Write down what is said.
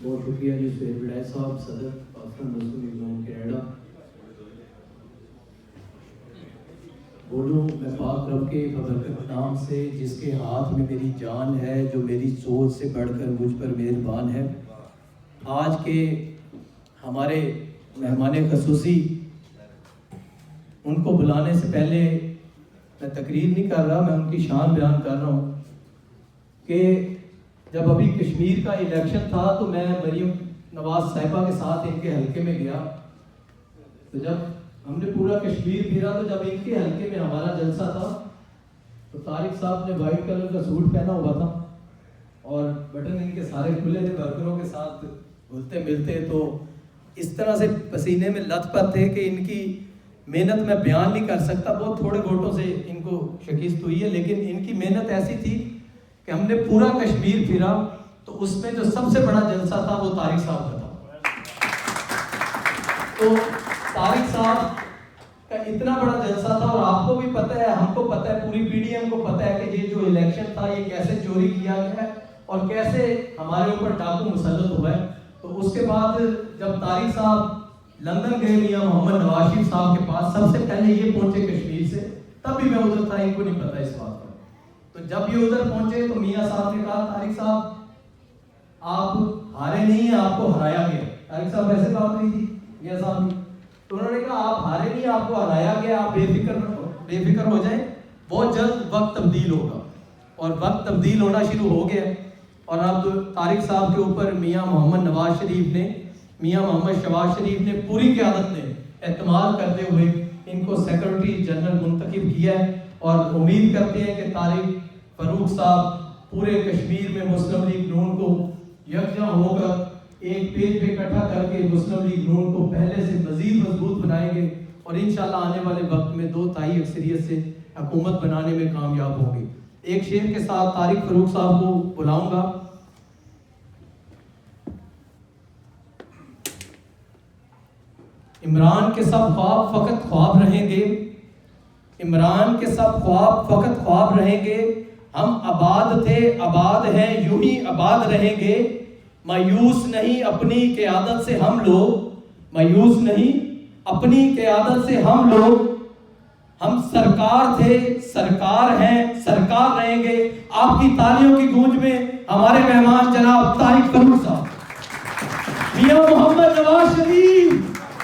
بہت شکریہ جی سہیل بڑائے صاحب، صدر پاکستان مسلم لیگ نون کینیڈا۔ بولوں میں پاک رب کے بابرکت نام سے جس کے ہاتھ میں میری جان ہے، جو میری سوچ سے بڑھ کر مجھ پر مہربان ہے۔ آج کے ہمارے مہمان خصوصی ان کو بلانے سے پہلے میں تقریر نہیں کر رہا، میں ان کی شان بیان کر رہا ہوں کہ جب ابھی کشمیر کا الیکشن تھا تو میں مریم نواز صاحبہ کے ساتھ ان کے حلقے میں گیا، تو جب ہم نے پورا کشمیر پھرا تو جب ان کے حلقے میں ہمارا جلسہ تھا تو طارق صاحب نے وائٹ کلر کا سوٹ پہنا ہوا تھا اور بٹن ان کے سارے کھلے تھے، ورکروں کے ساتھ گھلتے ملتے، تو اس طرح سے پسینے میں لت پت تھے کہ ان کی محنت میں بیان نہیں کر سکتا، بہت تھوڑے ووٹوں سے ان کو شکست ہوئی ہے، لیکن ان کی محنت ایسی تھی کہ ہم نے پورا کشمیر پھرا تو اس میں جو سب سے بڑا جلسہ تھا وہ طارق صاحب کا تھا۔ تو طارق صاحب کا اتنا بڑا جلسہ تھا، اور آپ کو بھی پتہ ہے، ہم کو پتہ ہے، پوری پی ڈی ایم کو پتہ ہے کہ یہ جو الیکشن تھا یہ کیسے چوری کیا گیا ہے اور کیسے ہمارے اوپر ڈاکو مسلط ہوا ہے۔ تو اس کے بعد جب طارق صاحب لندن گئے میاں محمد نواز شریف صاحب کے پاس، سب سے پہلے یہ پہنچے کشمیر سے، تب بھی میں ادھر تھا، ان کو نہیں پتا اس بات کا۔ تو جب یہ ادھر پہنچے تو میاں صاحب نے کہا طارق صاحب آپ ہارے نہیں ہیں، آپ کو ہرایا گیا۔ طارق صاحب ایسے بات نہیں تھی میاں صاحب کی، تو انہوں نے کہا آپ ہارے نہیں، آپ کو ہرایا گیا، آپ بے فکر ہو جائیں، بہت جلد وقت تبدیل ہوگا۔ اور وقت تبدیل ہونا شروع ہو گیا، اور اب طارق صاحب کے اوپر میاں محمد نواز شریف نے، میاں محمد شہباز شریف نے پوری قیادت نے اعتماد کرتے ہوئے ان کو سیکرٹری جنرل منتخب کیا ہے، اور امید کرتے ہیں کہ طارق فروخ صاحب پورے کشمیر میں مسلم لیگ نون کو یکجا ہو کر ایک پیج پہ اکٹھا کر کے مسلم لیگ نون کو پہلے سے مزید مضبوط بنائیں گے، اور انشاءاللہ آنے والے وقت میں 2/3 اکثریت سے حکومت بنانے میں کامیاب ہوں گے۔ ایک شعر کے ساتھ طارق فروخ صاحب کو بلاؤں گا۔ عمران کے سب خواب فقط خواب رہیں گے، عمران کے سب خواب فقط خواب رہیں گے، ہم آباد تھے آباد ہیں یوں ہی آباد رہیں گے، مایوس نہیں اپنی قیادت سے ہم لوگ، مایوس نہیں اپنی قیادت سے ہم لوگ، ہم سرکار تھے سرکار ہیں سرکار رہیں گے۔ آپ کی تالیوں کی گونج میں ہمارے مہمان جناب طارق فروخ صاحب، میاں محمد نواز شریف